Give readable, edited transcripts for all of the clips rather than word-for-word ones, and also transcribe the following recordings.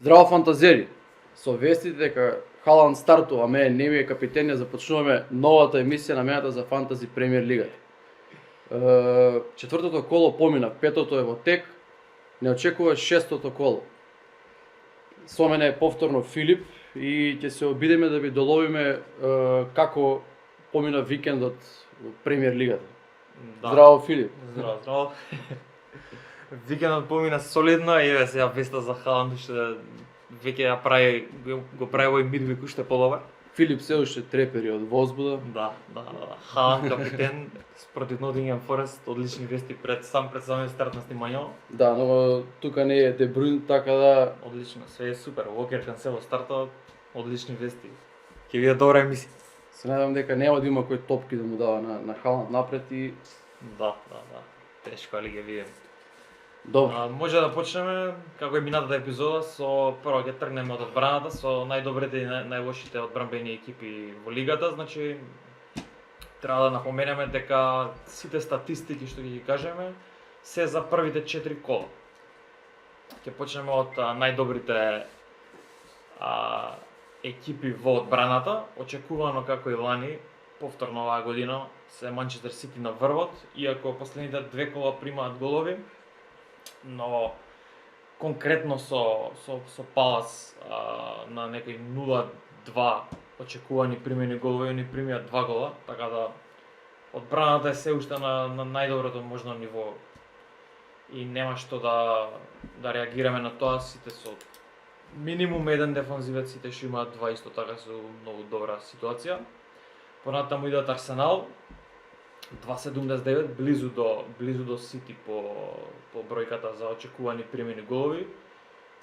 Здраво фантазери! Со вестите дека Халанд стартува, а мене не ми е капитен, ја започнуваме новата емисија намената за Фантази Премиер Лигата. Четвртото коло помина, петото е во тек, не очекува шестото коло. Со мене е повторно Филип и ќе се обидеме да ви доловиме како помина викендот во Премиер Лигата. Да. Здраво, Филип! Здраво, здраво. Викендот помина солидно и еве сега веста за Халанд што веќе ја прави, го прави овој мидвик уште подобар. Филип се уште трепери од возбуда. Да. Халанд капитен против Нотингем Форест, одлични вести пред самиот старт на снимањето. Да, но тука не е Де Брuyne, така да Одлично, све е супер. Уокер Кансело стартот, одлични вести. Ќе биде добра емисија. се надевам дека нема да има кој топки да му дава на Халанд напред и Да. Тешко, али ќе видиме. добро. Може да почнеме како е минатата епизода со прво ќе тргнеме од одбраната со најдобрите и најлошите одбранбени екипи во лигата, значи треба да напоменеме дека сите статистики што ќе ги кажеме се за првите 4 кола. Ќе почнеме од најдобрите екипи во одбраната, очекувано како и лани, повторно оваа година се Манчестер Сити на врвот, иако последните 2 кола примаат голови, но конкретно со Палас на некои 0-2 очекувани примени голови, они примиат 2 гола, така да одбраната е се уште на најдоброто можно ниво и нема што да реагираме на тоа, сите со минимум еден дефанзивец, сите што имаат два исто така со многу добра ситуација. Понатаму идат Арсенал 2.79, близу до Сити по бројката за очекувани примени голови.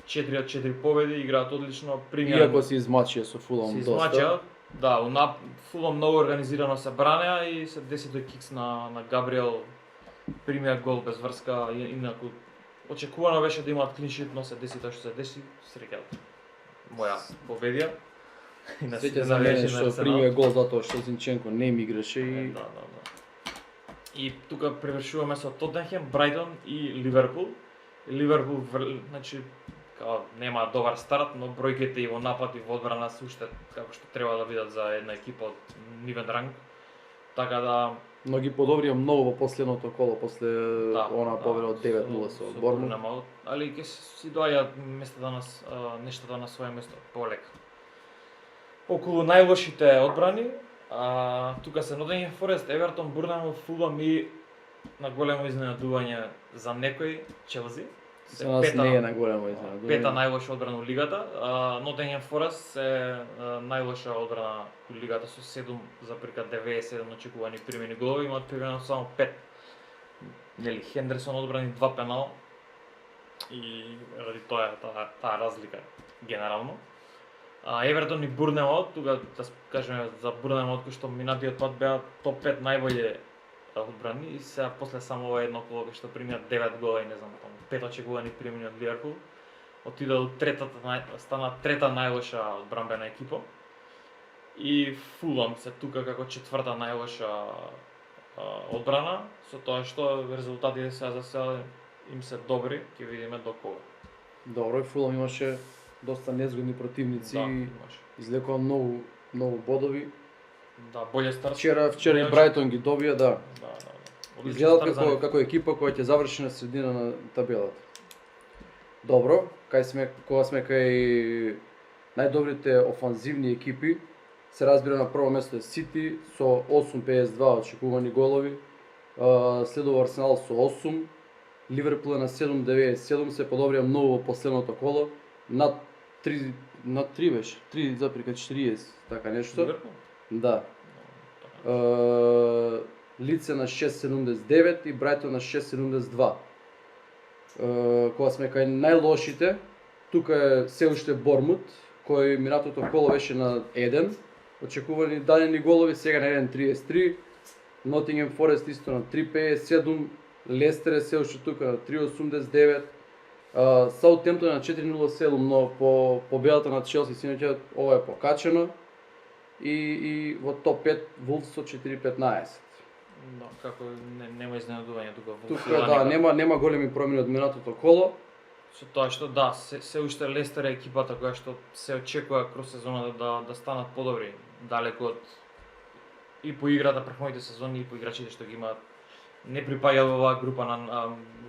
4 од 4 победи, играат одлично, Иако се измачија со Фулам се доста. измачаа. Да, Фулам многу организирано се бранеа и се 10 кикс на Габриел примија гол без врска, инаку очекувано беше да имаат клиншит, но се деси тоа што се деси, среќа моја победија. И на Сеќа сите за мене навијачи на што Арсенал. примија гол затоа што Зинченко не им играше и Да. И тука превршуваме со Тоттенхем, Брайтон и Ливерпул. Ливерпул, значи, као нема добар старт, но бројките и во напад и во одбрана се уште како што треба да бидат за една екипа од нивен ранг. Така да но ги подобрија многу во последното коло, после она победа од 9-0 со Бормут. Али ќе си доаѓаат нештата на своје место полека. Околу најлошите одбрани, тука се Нотингем Форест, Евертон, Бурнамут, Фулам и на големо изненадување за некој Челси. За нас не е на големо изненадување. Пета најлоша одбрана во лигата. Нотингем Форест е најлоша одбрана во лигата со 7,97 очекувани примени голови, имаат примено само 5. Нели Хендерсон одбрани 2 пенал и ради тоа таа разлика генерално. Евертон и Бурнемот, тука да кажеме за Бурнемот кој што минатиот пат беа топ 5 најбоље одбрани и сега после само ова едно коло што примиат 9 гола и не знам, 5 очекувани примени од Ливерпул, отида до стана трета најлоша одбранбена екипа. И Фулам се тука како четврта најлоша одбрана, со тоа што резултатите сега за сега им се добри, ќе видиме до кога. Добро, и Фулам имаше доста незгодни противници, Да, имаше. излекува многу бодови. Да, боле старт. Вчера и Брайтон ги добија, да. Да. Изгледал како екипа која ќе заврши на средина на табелата. Добро, кога сме кај најдобрите офанзивни екипи, се разбира на прво место е Сити со 8.52 очекувани голови, следува Арсенал со 8, Ливерпул е на 7.97, се подобрија многу во последното коло, над 3 беше, 3,40, така нешто. Ливерпул? Да. Лице на 6.79 и Брайтон на 6.72. Кога сме кај најлошите, тука е се уште Бормут, кој минатото коло беше на 1, очекувани дадени голови, сега на 1.33, Нотингем Форест исто на 3.57, Лестер е се уште тука на 3.89, Саутемптон на 4.07, но по победата на Челси синоќа ова е покачено. И во топ 5 Вулфс со 4.15. Да, како нема изненадување тука во Тука да, нема големи промени од минатото коло. со тоа што да, се уште Лестер е екипата која што се очекува кроз сезоната да станат подобри, далеку од и по играта претходните сезони и по играчите што ги имаат. Не припаѓа во оваа група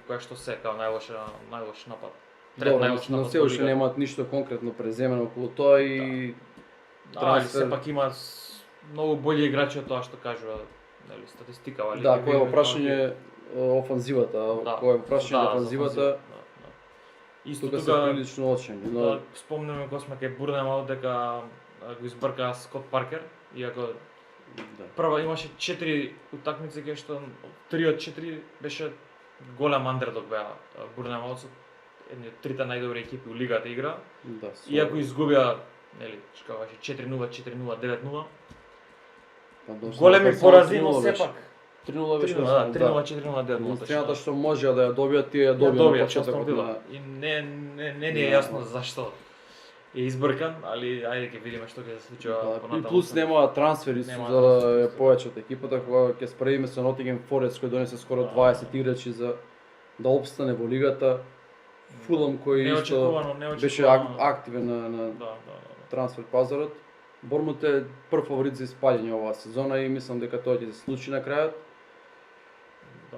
која што се као најлош напад. Добро, но се уште немаат ништо конкретно преземено околу тоа и да, сепак има многу болji играчи од тоа што кажува, нели, статистика, али да, кој е во прашање офанзивата, кој е во прашање офанзивата. Исто тука се прилично очени, но да спомнеме кога сме кај Бурнемаут дека го избрка Скот Паркер, иако прва имаше 4 утакмици кај што 3 од 4 беше голем андердог беа Бурнемаут со едни од трите најдобри екипи у лигата игра. Да, иако изгубија, нели, шкаваше 4-0, 4-0, 9-0. Големи порази, но сепак 3-0 беше. 3-0, 4-0, 9-0. Стрената што може да ја добијат, тие ја добијат на почетокот на... И не е јасно зашто е избркан, али ајде ќе видиме што ќе се случува понатаму. И плюс нема трансфери за да ја појачат екипата, кога ќе споредиме со Nottingham Forest кој донесе скоро 20 играчи за да опстане во лигата. Фулам кој исто беше активен на трансфер пазарот. Бормут е прв фаворит за испаѓање оваа сезона и мислам дека тоа ќе се случи на крајот.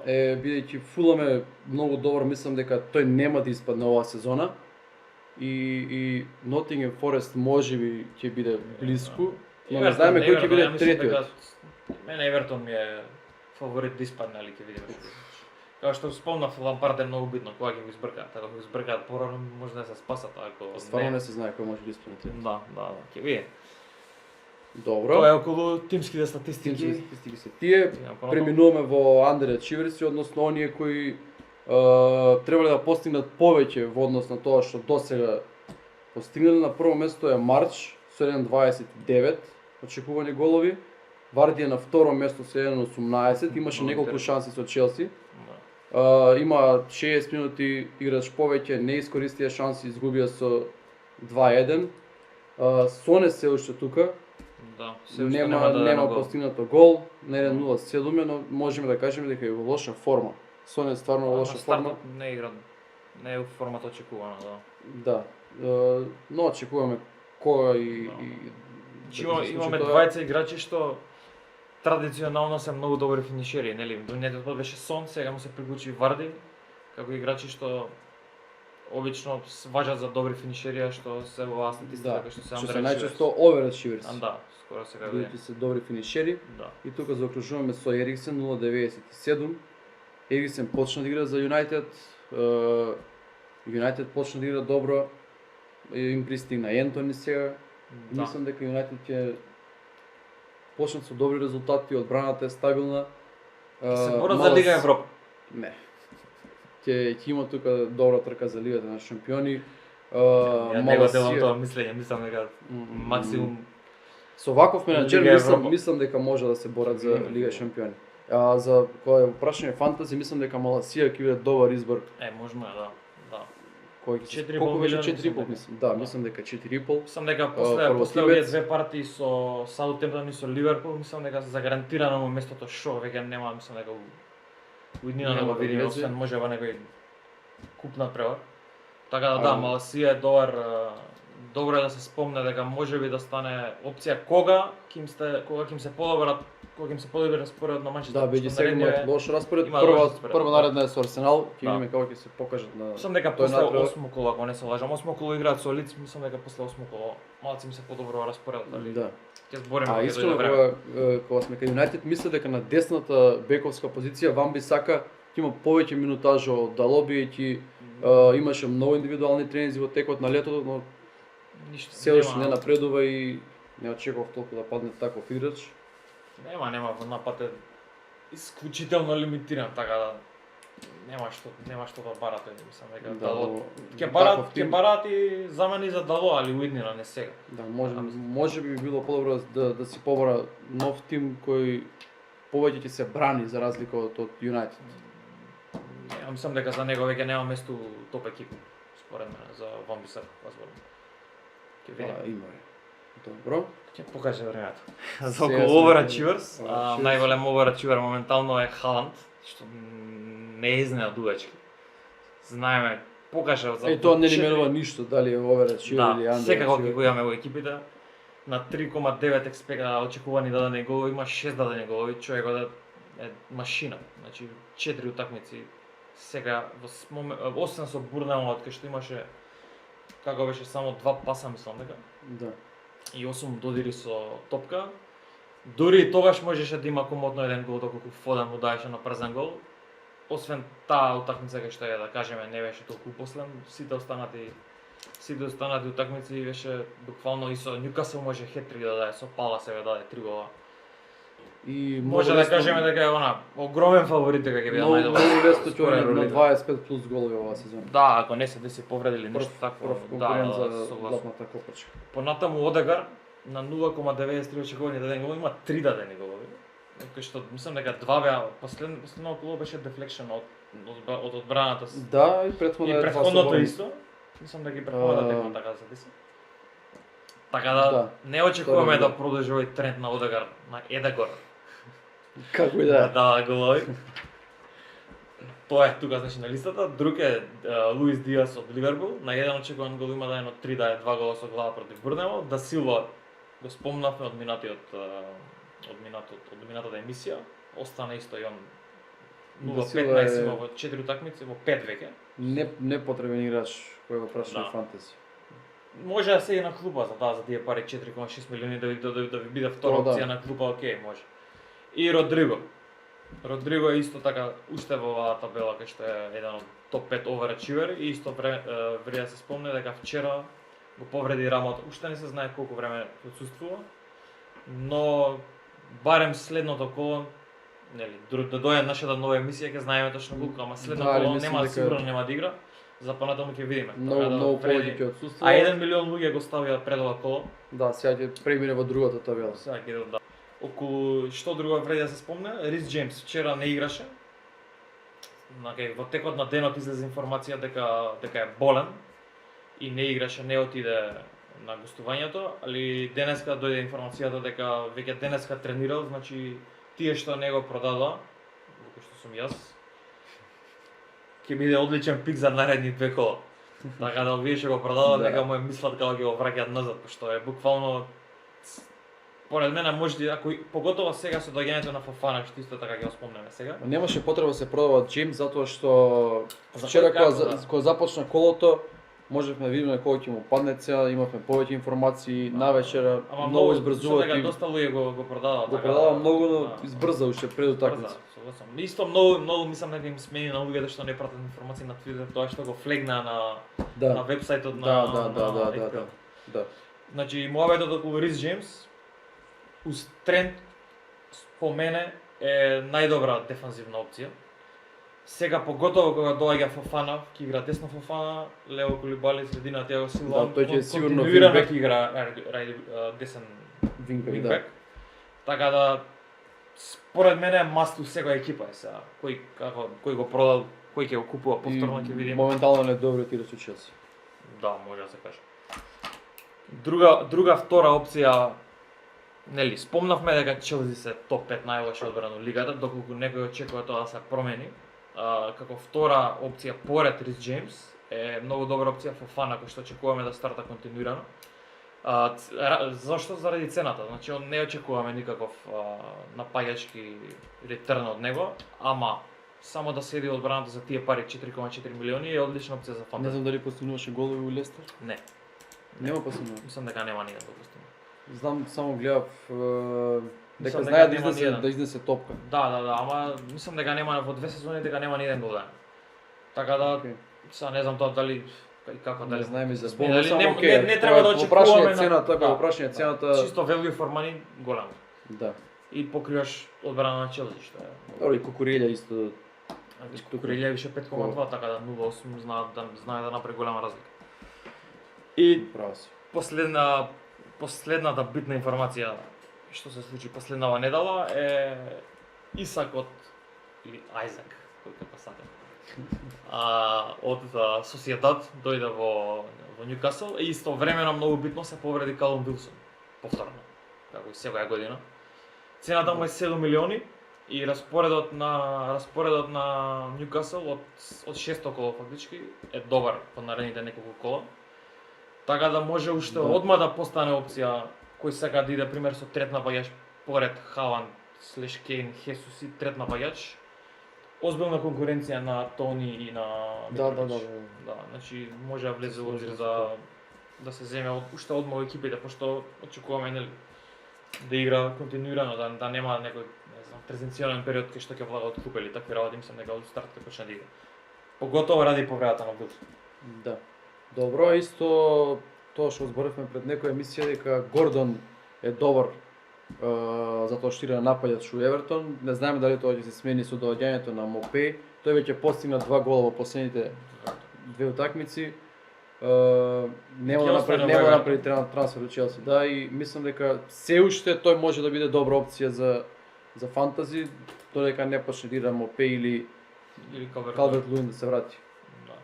Бидејќи Фулам е многу добар, мислам дека тој нема да испадне оваа сезона. И Nottingham Forest можеби ќе биде блиску, но не знаеме кој ќе биде третиот. Мене Евертон ми е фаворит да испадне, али ќе видиме што. Као што спомнав, Лампард е многу битно кога ќе го избркаат, ако го избркаат порано може да се спасат, ако стварно не се знае кој може да испадне. Да, ќе види. Добро. Тоа е околу тимските статистики. се тие. Преминуваме во underachieversi, односно оние кои требале да постигнат повеќе во однос на тоа што досега постигнале. На прво место е Марч со 1.29 очекувани голови. Варди е на второ место со 1.18, имаше неколку шанси со Челси. Има 60 минути играч повеќе, не искористија шанси, изгубија со 2-1. Соне се уште тука. Да, нема постигнато гол, на 1.07, но можеме да кажеме дека е во лоша форма. Соне е стварно во лоша форма. Не игра, не е во формата очекувана, да. Но очекуваме кога и имаме двајца играчи што традиционално се многу добри финишери, нели? До беше Сон, сега му се приклучи Варди како играчи што обично важат за добри финишери, што се во оваа статистика што се underachievers. Што се најчесто overachievers. Да, скоро сега видите се добри финишери. Да. И тука заокружуваме со Ериксен 0.97. Ериксен почна да игра за Юнајтед. Юнајтед почна да игра добро. Им пристигна Ентони сега. Да. Мислам дека Юнајтед ќе почнат со добри резултати, одбраната е стабилна. Се борат за Лига Европа. Не. Ќе има тука добра трка за Лигата на шампиони. Не го делам тоа мислење, мислам дека максимум со ваков менаџер мислам дека може да се борат за Лига шампиони. За кој е прашање фантази, мислам дека Маласија ќе биде добар избор. Можно е, да. Кој ќе колку беше 4,5 мислам. Да, мислам дека 4,5. Мислам дека после овие две партии со Саутемптон и со Ливерпул, мислам дека загарантирано му местото шо веќе нема, мислам дека уиднина да го видиме, освен можеба некој куп надпревар. Така да, Маласија е добро е да се спомне дека можеби да стане опција кога ќе се подобри распоред на Манчестер. Да, бејќи сега имаат лош распоред. Прва наредна е со Арсенал, ќе видиме како ќе се покажат на. Мислам дека после 8 коло, ако не се лажам, 8 коло играат со Лиц, мислам дека после 8 коло малци ми се подобрува распоредот, али. Да. Ќе збориме кога дојде време. Кога сме кај Юнајтед, мисля дека на десната бековска позиција Ван Бисака ќе има повеќе минутажа од Далоби, имаше многу индивидуални тренинзи во текот на летото, но ништо се уште не напредува и не очекував толку да падне таков играч. Нема во напад е исклучително лимитиран, така да нема што да барате, мислам дека Дало ќе барат и замени за Дало, али уиднина не сега. Да, може би било подобро да си побара нов тим кој повеќе ќе се брани за разлика од Юнајтед. Мислам дека за него веќе нема место топ екипа, според мене, за Ван Бисака, возможно. Ќе видиме. Има. Добро. Ќе покаже времето. За околу overachievers, најголем overachiever моментално е Халанд, што не е изненадувачки. Знаеме покаже за Тоа не ни четири- менува ништо, дали е Овере Чир или Да, Андре. секако ќе го имаме во екипите. На 3,9 експекта очекувани дадени голови, има 6 дадени голови, човекот е машина. Значи 4 утакмици. Сега освен со Бурнамот кај што имаше како беше само 2 паса мислам дека Да. и 8 додири со топка. Дури и тогаш можеше да има комотно еден гол доколку Фоден му даеше на прзен гол. Освен таа утакмица кај што да кажеме не беше толку последен, сите останати утакмици беше буквално и со Ньюкасл може хет-трик да даде, со Пала себе даде 3 гола. И Може да кажеме дека е она огромен фаворит дека ќе биде многу најдобар. лесно ќе според на ролите. 25 плюс голови оваа сезона. Да, ако не се деси повредили нешто такво. Прв Да, конкурент за согласен. златната копачка. Понатаму Одегар на 0,93 очекувани дадени голови има 3 дадени голови. Кај што мислам дека два беа последно коло беше deflection од одбраната. Да, и претходно И претходното исто. Мислам дека и претходната текма така да се деси. Така да не очекуваме Тоа е да продолжи овој тренд на Одегар, на Едегор. Како и да е. Да, голови. Тоа е тука значи на листата. Друг е Луис Диас од Ливерпул. На еден очекуван гол има дадено 3 да е 2 гола со глава против Бурнемо. Да Силва го спомнавме од минатата емисија. Остана исто и он Да Силва 0-15 има во 4 утакмици, во 5 веќе. Не потребен играч кој го праша Да. на фантези. Може да седи на клупа за тие пари 4,6 милиони да ви биде втора Тоа да. опција на клупа, окей, може. И Родриго. Родриго е исто така уште во оваа табела кај што е еден од топ 5 overachiever и исто вреди да се спомне дека вчера го повреди рамото. Уште не се знае колку време отсуствува, но барем следното коло, нели, да дојде нашата нова емисија ќе знаеме точно колку, ама следното Да, коло мислам нема дека- сигурно нема да игра. За понатаму ќе видиме. Многу Така да многу вреди- повеќе ќе А отсуствува. 1 милион луѓе го ставија пред ова коло. Да, сега ќе премине во другата табела. Сега ќе да. Околу што друго вреди да се спомне, Рис Джеймс вчера не играше. Во текот на денот излезе информација дека е болен и не играше, не отиде на гостувањето, али денеска дојде информацијата дека веќе денеска тренирал, значи тие што не го продадоа, како што сум јас, ќе биде одличен пик за наредни 2 кола. Така да овие што го продадоа, Да. нека му е мислат како ќе го враќаат назад, пошто е буквално поред мене може ако поготово сега со доаѓањето на Фофана, што исто така ќе го спомнеме сега. Немаше потреба да се продава Джеймс затоа што За вчера кој како, да. кога започна колото можевме да видиме кој ќе му падне цена, имавме повеќе информации, навечера многу избрзува Дека и доста луѓе го продадоа. го така продава да, многу, но да. избрза уште пред утакмица. Брза, согласам. Исто многу мислам дека им смени на луѓето што не пратат информации на Twitter, тоа што го флегна на Да. вебсајтот на Да. FPL. Да. Значи муабетот околу Рис Джеймс тренд по мене е најдобра дефанзивна опција. Сега поготово кога доаѓа Фофана, ќе игра десно Фофана, лево Кулибали, средина Тиаго Силва. Да, тој ќе е сигурно континуирано вингбек. ќе игра десен Вингбек, вингбек. да. Така да според мене е маст у секоја екипа е сега. Кој го продал, кој ќе го купува повторно ќе видиме. Моментално не добро ти со Челси. Да, може да се каже. Друга втора опција, нели, спомнавме дека Челси се топ 5 најлоша одбрана во лигата, доколку некој очекува тоа да се промени. Како втора опција поред Рис Джеймс е многу добра опција Фофана, кој што очекуваме да старта континуирано. Зошто? Заради цената. Значи, не очекуваме никаков напаѓачки ретерн од него, ама само да седи одбраната за тие пари 4,4 милиони е одлична опција за Не фантазија. знам дали постигнуваше голови у Лестер. Не, Нема постигнува. мислам дека нема никако допустимо. Знам, само гледав дека Мислам знае дека да нема изнесе, ниеден. да изнесе топка. Да, ама мислам дека нема во 2 сезони дека нема ни еден гол. Така да, Океј. сега не знам тоа дали и како Не дали. знаеме за Дали бонус, само не- окей. не треба да очекуваме на- цената, да. кога прашање цената, Чисто value for money голем. да. И покриваш одбрана на Челси што е. Добро, и Кукурелја исто. Кукурелја више 5,2, така да 0,8 знае да направи голема разлика. И Право си. последната битна информација што се случи последнава недела е Исак или Айзак, кој како сака. Од Sociedad дојде во Ньюкасл и истовремено многу битно се повреди Калум Вилсон повторно, како и секоја година. Цената му е 7 милиони и распоредот на Ньюкасл од 6 коло фактички е добар по наредните неколку кола. Така да може уште одма да постане опција кој сака да иде пример со трет напаѓач поред Халанд, Кейн, Хесус и трет напаѓач. Озбилна конкуренција на Тони и на Митрович. Да, значи може да влезе во обзир да се земе уште одма во екипите, пошто очекуваме нели да игра континуирано, да нема некој, не знам, презенционален период кај што ќе влага од клуба или такви работи, мислам дека од старт ќе почне да игра. Поготово ради повредата на Билс. Да. Добро, исто тоа што зборивме пред некоја емисија дека Гордон е добар затоа што иде на напаѓач у Евертон. Не знаеме дали тоа ќе се смени со доаѓањето на Мопеј. Тој веќе постигна 2 гола во последните 2 утакмици. Нема да направи трансфер до Челси. Да, и мислам дека се уште тој може да биде добра опција за фантази, додека не почне да игра Мопеј или Калверт Луин да се врати. Да.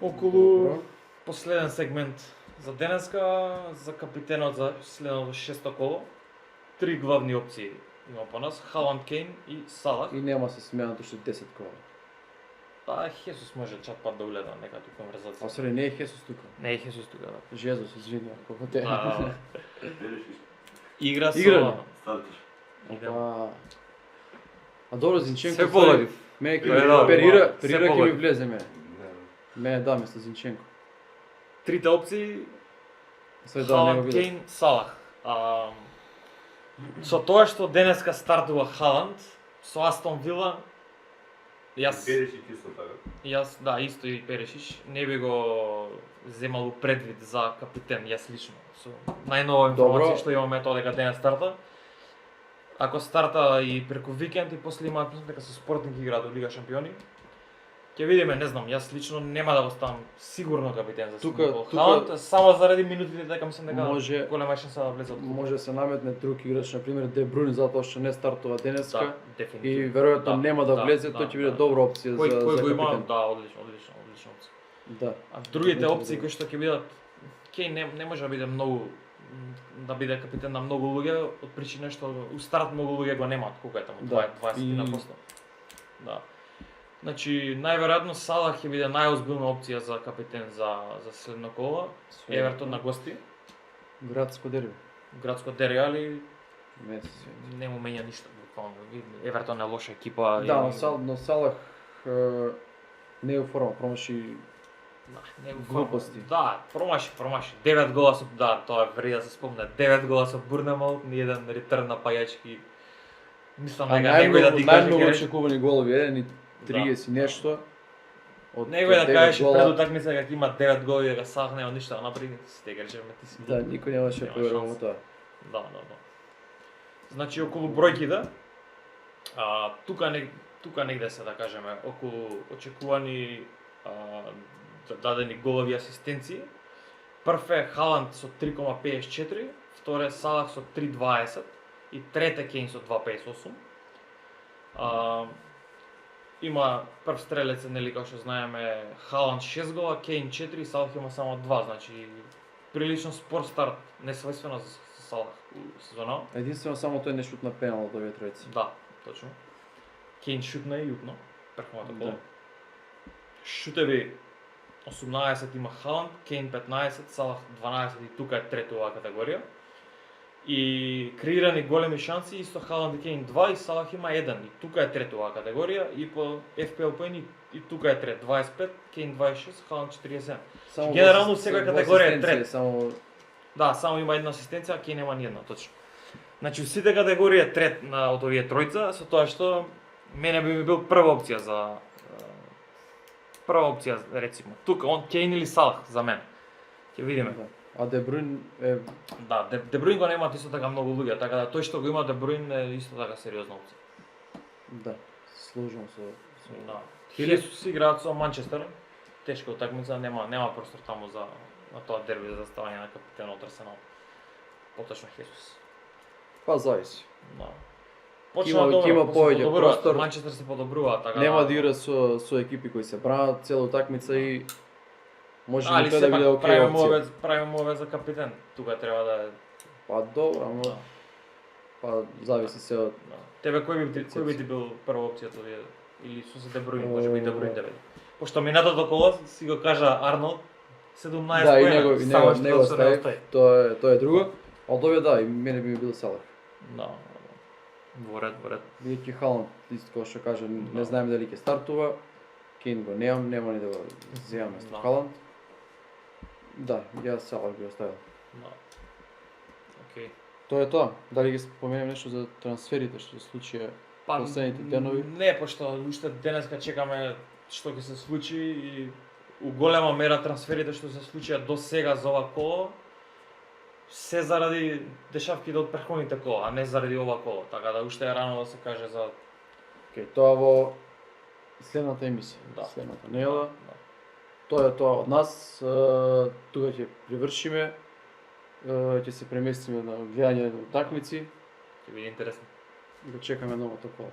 Околу последен сегмент за денеска, за капитенот за следното 6 коло. 3 главни опции има по нас: Халанд, Кейн и Салах. И нема се сменат уште 10 кола. Па Хесус може чат пат да уледа нека тука конверзација. А сори, не е Хесус тука. Не е Хесус тука, да. Жезус, извини, ако те. Игра со Старташ. А добро, Зинченко. Се поладив. Мене Перира ќе ми влезе мене. Мене да, место Зинченко. Трите опции: Халанд, Кейн, Салах. Со тоа што денеска стартува Халанд со Астон Вила, Перешич исто така. Јас, да, исто и Перешич, не би го земал предвид за капитен, јас лично. Со најнова информација што имаме тоа дека денес старта. Ако старта и преку викенд и после имаат дека со Спортинг играат во Лига Шампиони, ќе видиме, не знам, јас лично нема да го ставам сигурно капитен за Халанд, само заради минутите дека мислам дека голема шанса да влезе од клуб. Може да се наметне друг играч, на пример Де Бруйн, затоа што не стартува денеска. Да, дефинитивно. И веројатно нема да влезе, тој ќе биде добра опција за капитен. Кој го има, да, одлично опција. Да. А другите опции кои што ќе бидат, Кейн не може да биде многу, да биде капитен на многу луѓе, од причина што у старт многу луѓе го немаат, колку е таму, 20%. Да. Значи, најверојатно Салах ќе биде најозбилна опција за капитен за следно коло. Евертон на гости. Градско дерби. Градско дерби, али Месец. не му менја ништо буквално. Евертон е лоша екипа. Да, но Салах не е во форма, промаши глупости. Да, промаши. 9 гола со, да, тоа вреди да се спомне. 9 гола со Бурнемал, ни еден ретрн напаѓачки. Мислам дека некој да ти каже најмногу очекувани голови, 1:30 нешто. Некој да кажеш пред утакмица дека има 9 голови, дека Салах нема ништо да направи, сите грежеме ти си. Да, никој немаше да поверува во тоа. Да. Значи околу бројките, тука негде се да кажеме околу очекувани дадени голови асистенции. Прв е Халанд со 3,54, втор е Салах со 3,20 и трет е Кейн со 2,58. Има прв стрелец, нели како што знаеме, Халанд 6 гола, Кейн 4, Салах има само 2, значи прилично спор старт, несвојствено за Салах у сезона. Единствено само тој не шутна пенал од овие тројци. Да, точно. Кейн шутна и јутно, првото коло. Шутеви 18 има Халанд, Кейн 15, Салах 12 и тука е трето оваа категорија. И креирани големи шанси, исто Халанд и Кейн 2 и Салах има 1 и тука е трето оваа категорија и по FPL поени и тука е трет 25, Кейн 26, Халанд 47. Генерално секоја категорија е трет. Да, само има една асистенција, а Кейн нема ни една, точно. Значи сите категории е трет од овие тројца, со тоа што мене би ми бил прва опција рецимо. Тука он Кейн или Салах за мене. Ќе видиме. А Де Бруйн е... Да, Де Бруйн го немаат исто така многу луѓе, така да тој што го има Де Бруйн е исто така сериозна опција. Да, сложно со... Да. Хесус играат со Манчестер, тешка утакмица, нема простор таму за на тоа дерби за ставање на капитен од Арсенал. Поточно Хесус. Па зависи. Да. Има повеќе простор. Манчестер се подобрува, така. Нема да игра со екипи кои се бранат цела утакмица и може и тоа да биде окей опција. Правиме ове за капитен. Тука треба да е. Па добро, ама Па зависи се од Да. Тебе кој би ти бил прва опција тоа или со се Дебруин, може би Дебруин да биде. Пошто минатото коло си го кажа Арнолд 17 да, и поена, само што него се не стави, остави. тоа е друго. А од овие да, и мене би ми бил Салах. Да. Во ред. Бидејќи Халанд, исто како што кажа, Да. не знаеме дали ќе стартува. Кейн го нема ни да го земаме со Да. Халанд. Да, ја Салах би оставил. Да. Океј. Тоа е тоа. Дали ги споменем нешто за трансферите што се случија последните денови? Не, пошто уште денеска чекаме што ќе се случи и у голема мера трансферите што се случија до сега за ова коло се заради дешавките од претходните кола, а не заради ова коло, така да уште е рано да се каже за Океј, тоа во следната емисија, Да. следната недела. Да. Тоа е тоа од нас. Тука ќе привршиме. Ќе се преместиме на гледање на такмици. Ќе биде интересно. Да чекаме новото коло.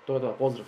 Тоа е тоа, поздрав.